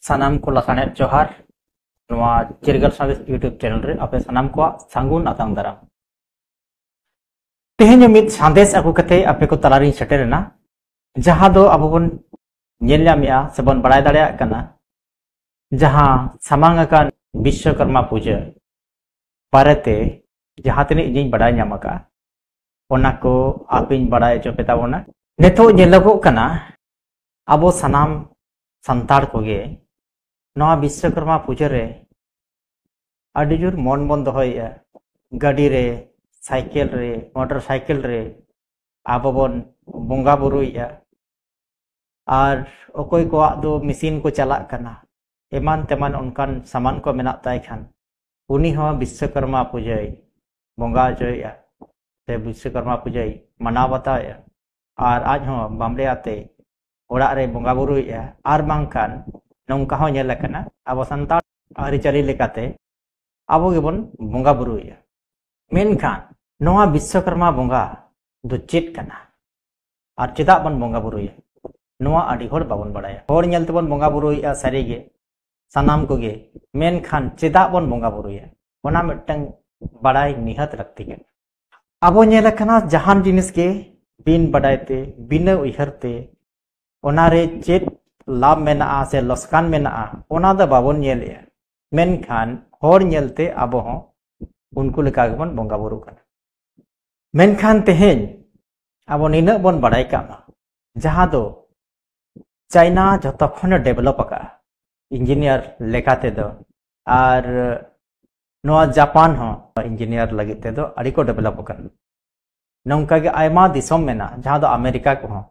सानाम को लखाने जोहार नवा चिरगल साविस यूट्यूब चैनल रे आपे सानाम को सांगुन आतांग दाराम तेहेन मित संदेश अगु कते आपे को तलारी सेटेरना जहां दो अब बन नेल्यामिया सबन बड़ाय दाड़या कना जहां सामांग अकान विश्वकर्मा पूजा पारते जहां तने इजिन बड़ाय ᱧᱟᱢᱟᱠᱟ ओना को आपिन बड़ाय चो पेताबोना नेतो नेलगो कना अबो सनाम संताड़ कोगे नवा विश्वकर्मा पूजा रे आडी जोर मन बन दोहया गाड़ी रे साइकिल रे मोटरसाइकिल रे आबो बन बोंगा बुरुया और ओकोय को दो मशीन को चला कना एमान तेमान उनकान सामान को मेना ताय खान उनी हो विश्वकर्मा पूजा बोंगा जोया से विश्वकर्मा पूजा मनाव बताया और आज हो बामले आते ओड़ा रे बोंगा बुरुया और बांकान नौका हो नेल कना अब संताड़ आरिचारी लेकाते आबो गेबन बोंगा बुरुया मेनखान नवा विश्वकर्मा बोंगा दो चेत कना और चेदा बन बोंगा बुरुया नवा आडी होड़ बाबन बड़ाया होड़ नेल तबन बोंगा बुरुया सारीगे सानाम कोगे मेनखान चेदा बन बोंगा बुरुया ओना मिटंग बड़ाई निहत रखती है आबो नेल कना जहान जिनिस के बिन बड़ायते बिना उयहरते ओना रे चेत लाभ मेना से लसकान मेना ओना द बाबन नेलिया मेनखान होड़ नेलते आबो हो उनको लेका गबन बोंगा बुरु कना मेनखान तेहेन आबो निना बन बड़ाय कामा जहां दो चाइना जतो खन डेवलप का इंजीनियर लेकाते दो और नवा जापान हो इंजीनियर लगिते दो अड़ी को डेवलप कन नौका के आयमा दिसम मेना जहां दो अमेरिका को हो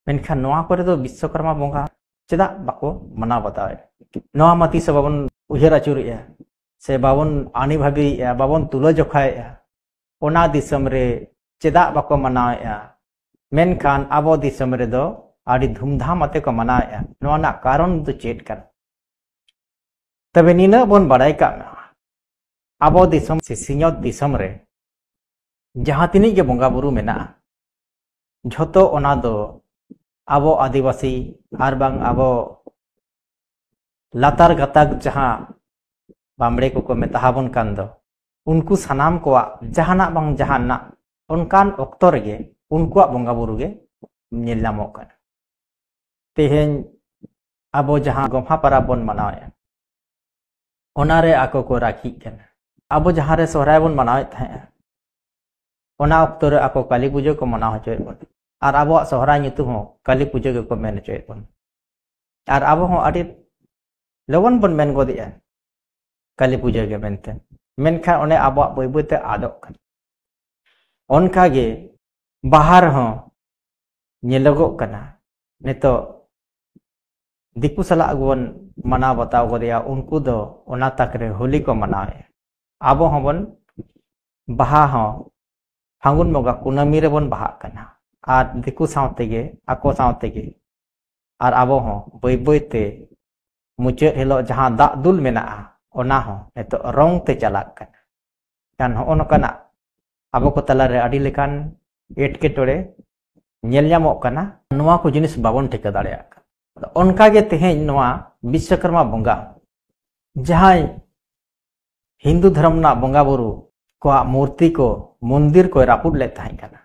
मेनखान नवा करे दो विश्वकर्मा बोंगा चेदा बाको मना बताए नवा मती से बाबन उहेर अचुरिया से बाबन आनी भाभी बाबन तुलो जोखाया ओना दिसम रे चेदा बाको मनाया मेनखान आबो दिसम रे दो आड़ी धूमधाम अते को मनाया नवा ना कारण दो चेत कर तबे निना बन बड़ाई का आबो दिसम से सिंगत दिसम रे जहां तिनी के बोंगा बुरु मेना झोतो ओना दो आबो आदिवासी आर बांग आबो लातार गताक जहां बामड़े को मेताहाबन कान दो उनको सनाम को जहाना बांग जहाना उनकान ऑक्तो रेगे उनको बोंगा बुरु गे नेल नामोक कान तेहेन आबो जहां गोम्हा परब बन मनावे ओनारे आको को राखी कन आबो जहां रे सोहराय बन मनावे थाय ओना ऑक्तो रे आको काली पूजा को मनाव होय बन और आबो सोहराय नितु हो काली पूजा को मेन होय बन और आबो हो आडी लगन बन मेन गोदिया काली पूजा के मेनते मेनखा ओने आबो बय बयते आदोक कन ओनका गे बाहर हो नेलगो कना नेतो दिकु सला अगवन मना बताव गोदिया उनको दो ओना तक रे होली को मनावे आबो होबन बाहा हो फागुन मोगा कुनामी रे बन बाहा कना और दिकु सावते गे आको सावते गे और आबो हो बय बयते मुचे हेलो जहां दा दुल मेना ओना हो नेतो रंग ते चला कन हो ओनकना आबो को तला रे आडी लेकान एटके टोड़े नेल ᱧᱟᱢᱚᱜ कना नोवा को जिनिस बाबन ठेका दाड़या ओनका गे तेहेन नोवा विश्वकर्मा बोंगा जहां हिंदू धर्म ना बोंगा बुरु को मूर्ति को मंदिर को रापुड ले थाई कना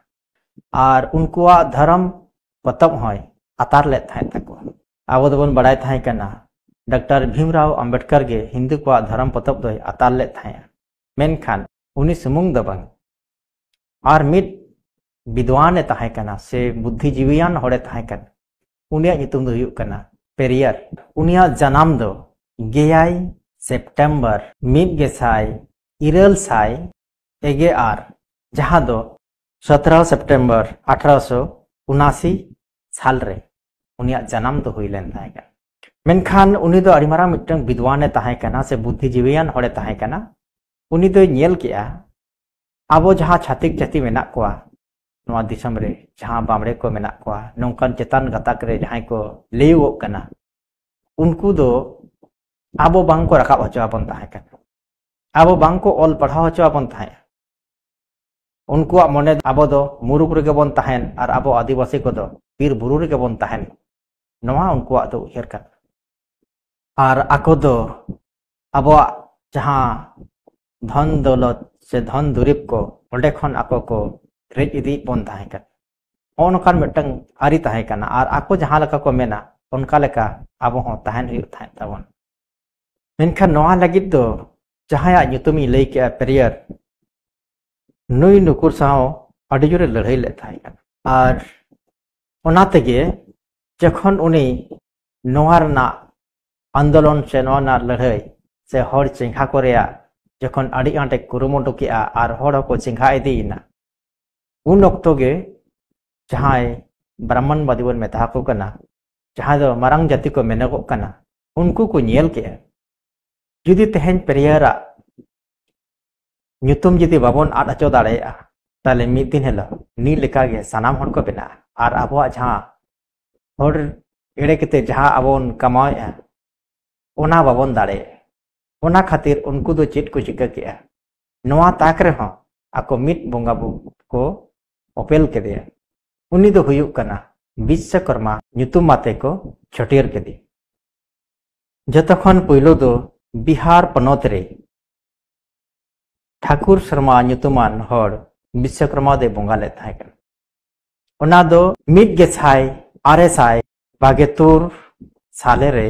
और उनको धर्म पतब होय अतार ले थाई तको आबो दबन बड़ाय थाई कना डॉक्टर भीमराव अंबेडकर गे हिंदू को धर्म पतब दो अतार ले थाई मेनखान उनी सुमुंग दबन और मिड विद्वान ताहे कना से बुद्धिजीवियान होड़े ताहे कन उनिया नितुम दो हुयुग कना पेरियर उनिया जनाम दो 6 सेप्टेम्बर 1911 जहां दो 17 सेप्टेम्बर 1879 साल रे उनिया जनाम दो हुई लेन ताहे कन मेनखान उनी दो अड़ी मारा मिटंग विद्वान ताहे कना से बुद्धिजीवियान होड़े ताहे कना उनी दो नेल केआ आबो जहां छातिक जाति मेना कोआ नवा दिसम रे जहां बामड़े को मेना कोआ नौकान चेतान गताक रे जहां को लेवो कना उनको दो आबो बांग को रकाब हचवाबन ताहे कन आबो बांग को ऑल पढ़ाव हचवाबन ताहे उनको मने आबो दो मुरुक रे बन ताहेन और आबो आदिवासी को दो बीर बुरु रे बन ताहेन नवा उनको दो उहेर कन और आको दो अबो जहां धन दौलत से धन दुरीब को ओंडे खन आको को रेज इदी बन ताहे कन ओनकान मिटंग आरी ताहे कना और आको जहां लका को मेना उनका लेका आबो हो ताहन हुई ताहे ताबन मेनखान नोआ लगिद दो जहां nyutumi लई के पेरियर नुई नुकुर साव अडी जोरे लड़ाई ले ताहे कन और ओना तेगे जखन उनी नोआ रना आंदोलन से नोआ लड़ाई से हर चिंखा को रेया जखन अडी आंटे कुरुमुटु किया और हर को चिंखा इदीना उन ओक्तो गे जहां ब्राह्मणवादी बन मेता को कना जहां दो मारंग जाति को मेनगो कना उनको को नेल के जुदी तेहन पेरियारा nyutum जुदी बाबन आद अचो दाड़ेया ताले मिद दिन हेलो नी लेका गे सनाम हर को बेना और आबो जहां हर एड़े केते जहां आबोन कमाएया ओना बाबन दाड़े ओना खातिर उनको दो चेट को चिका किया नोआ ताक रे हो आको मिट बोंगा को ओपेल के दे उनी दो हुयुक कना विश्वकर्मा nyutum माते को छटियर के दे जतखन पहिलो दो बिहार पनोत रे ठाकुर शर्मा nyutuman हर विश्वकर्मा दे बोंगा ले थाय कन ओना दो मिट गेसाय आरे साय बागेतुर साले रे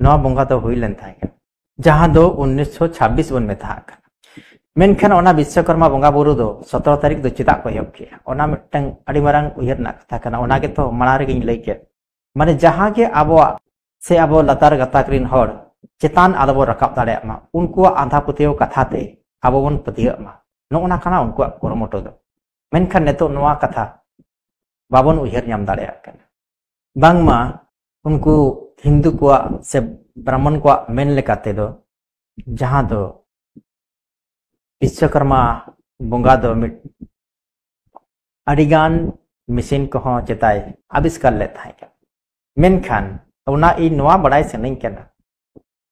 नोआ बोंगा दो हुई लेन थाय कन जहां दो 1926 बन में था मेनखान ओना विश्वकर्मा बोंगा बुरु दो 17 तारीख दो चिता को हब किया ओना मिटंग अडी मारंग उयहर ना कथा कना ओना के तो मणा रे गिन लई के माने जहां के आबो से आबो लतार गताकरिन हर चेतान आलबो रकाब दाड़े मा उनको आंधा पुतियो कथा ते आबो बन पतियो मा नोना खाना उनको कुरमोटो दो मेनखान नेतो नोआ कथा बाबन उयहर नाम दाड़े कना बांगमा उनको हिंदू को से ब्राह्मण को मेन लेकाते दो जहां दो विश्वकर्मा बोंगा दो मिट अडिगान मिशन को हो चेताय आविष्कार ले थाय कन मेनखान ओना इ नोआ बड़ाई से नहीं कना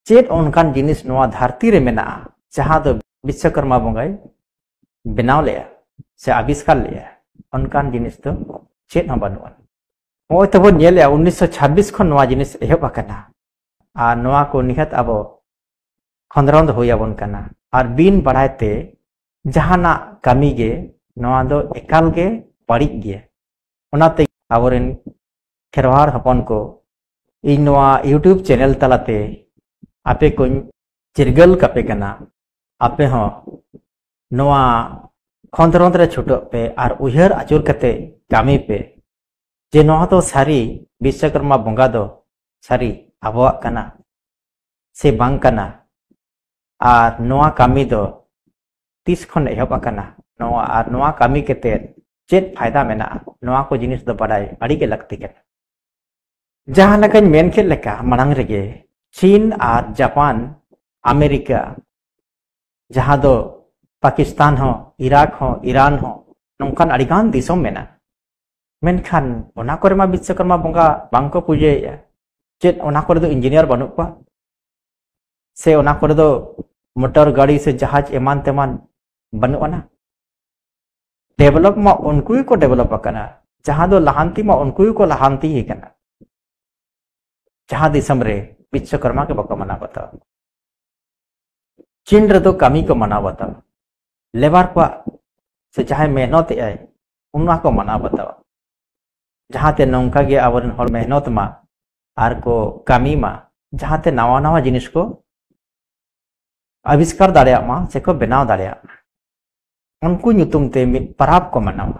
चेत उनकान जिनिस नोआ धरती रे मेना जहां दो विश्वकर्मा बोंगाई बनाव ले से आविष्कार ले उनकान जिनिस तो चेत हो बनुआ ओय तबो नेले 1926 खन नोआ जिनिस एहब आकना आ नोआ को निहत आबो खंदरंद होयाबन कना और बिन बढ़ाते जहाना कमी गे नोआ दो एकाल गे पड़ी गे ओनाते आबोरेन खेरवार हपन को इन नोआ यूट्यूब चैनल तलाते आपे को चिरगल कपे कना आपे हो नोआ खंदरंद रे छुटो पे और उहर आचुर कते कमी पे जे नोआ तो सारी विश्वकर्मा बोंगा दो सारी आबोआ कना से बांग कना और नोआ कामी दो 30 खन एहब आकना नोआ और नोआ कामी केते चेत फायदा मेना नोआ को जिनिस दो बड़ाई अड़ी के लगती के जहां लगा मेन के लेका मनांग रेगे चीन और जापान अमेरिका जहां दो पाकिस्तान हो इराक हो ईरान हो नौकान अड़ीगान दिसोम मेना मेनखान ओना करे मा विश्वकर्मा बोंगा बांको पूजे चेत ओना करे दो इंजीनियर बनु को से ओना करे दो मोटर गाड़ी से जहाज एमान तेमान बनुआ ना डेवलप मा उनको को डेवलप करना जहां दो लहांती मा उनको को लहांती ही करना जहां दिसम रे विश्वकर्मा के बको मना बता चीन रे तो कमी को मना बता लेबर को से चाहे मेहनत आए उन्ना को मना बता जहां ते नौका गे आवरन हर मेहनत मा आर को कमी मा जहां ते नवा नवा जिनिस को आविष्कार दाड़िया मा से को बनाव दाड़िया उनको nyutum ते मिट पराब को मनाव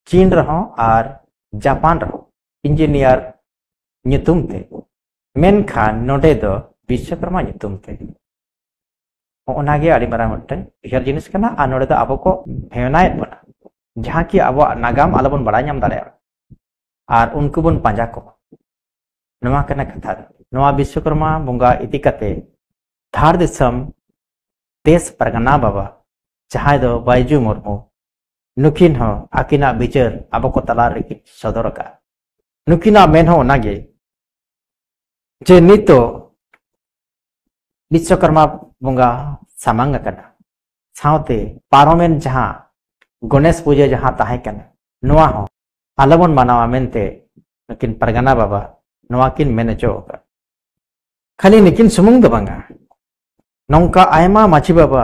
चीन रहो और जापान रहो इंजीनियर nyutum ते मेनखान नोडे दो विश्वकर्मा nyutum ते ओनागे आड़ी मारा मट्टन इहर जिनिस कना आ नोडे दो आबो को भेवनाय बना जहां की आबो नागाम आलबन बड़ा नाम दाड़िया और उनको बन पांजा को नवा कना कथा नवा विश्वकर्मा बोंगा इति कते धार दिसम देश परगना बाबा जहां दो बायजू मुर्मू नुकिन हो आकिना बिचार आबो को तला रे सदर का नुकिना मेन हो नागे जे नितो विश्वकर्मा बोंगा सामांग कना सावते पारोमेन जहां गणेश पूजा जहां ताहे कना नोआ हो आलबन मानावा मेनते नुकिन परगना बाबा नोआ किन मेनचो खाली निकिन सुमुंग दो बांगा नौका आयमा माची बाबा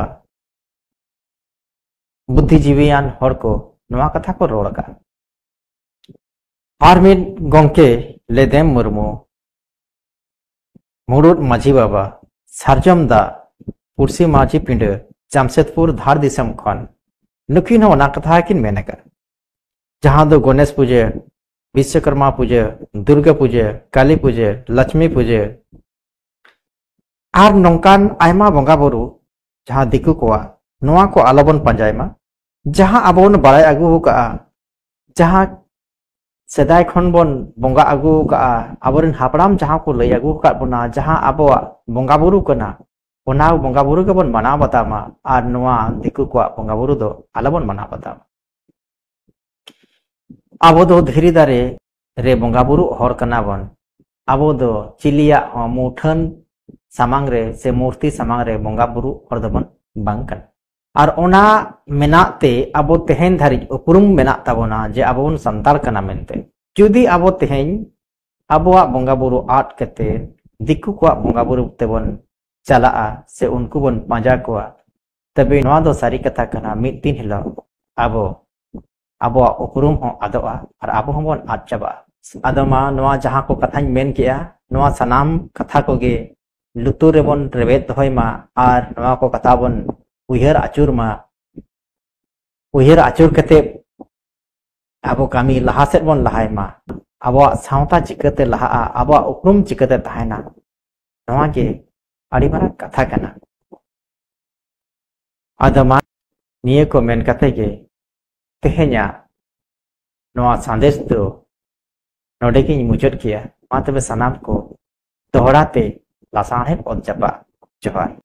बुद्धिजीवियान हर को नवा कथा को रोड़ का आर्मिड गोंके लेदेम मुर्मू मुरुड माझी बाबा सारजम दा पुरसी माझी पिंड जामशेदपुर धार दिसम खन नुकिन होना कथा किन मेनका जहां दो गणेश पूजे विश्वकर्मा पूजे दुर्गा पूजे काली पूजे लक्ष्मी पूजे आर नौकान आयमा बंगा बुरु जहां दिकु कोआ नोआ को आलोबन पंजायमा जहां आबोन बड़ाय आगु का जहां सेदाय खन बन बंगा आगु का आबोरन हापड़ाम जहां को लय आगु का बना जहां आबोआ बंगा बुरु कना ओना बंगा बुरु के बन मना बतामा आर नोआ दिकु को बंगा बुरु दो आलोबन मना बतामा आबो दो धीरे दारे रे बंगा बुरु हर कना बन आबो दो चिलिया मुठन सामांग रे से मूर्ति सामांग रे बंगा बुरु हर दबन बांकन और ओना मेनाते आबो तेहेन धारी उपरुम मेना ताबोना जे आबोन संताल कना मेनते जुदी आबो तेहेन आबोआ बंगा बुरु आट कते दिकु को बंगा बुरु तेबन चला से उनको बन पाजा को तबे नवा दो सारी कथा कना मिद दिन हिलो आबो आबोआ उपरुम हो आदोआ और आबो हम बन आट चाबा आदमा नवा जहां को कथा मेन किया नवा सनाम कथा को गे लुतुर रेबन रेबेत होयमा और नवा को कथा बन उयहर आचुर मा उयहर आचुर कते आबो कामी लहा सेट बन लहाय मा आबो सावता चिकते लहा आबो उपरुम चिकते तहायना नवा के आड़ी मारा कथा कना आदमा निये को मेन कते के तेहेnya नवा संदेश दो नोडे की मुचत किया मा तबे सनाम को दोहराते लासाहे पद जपा जोहार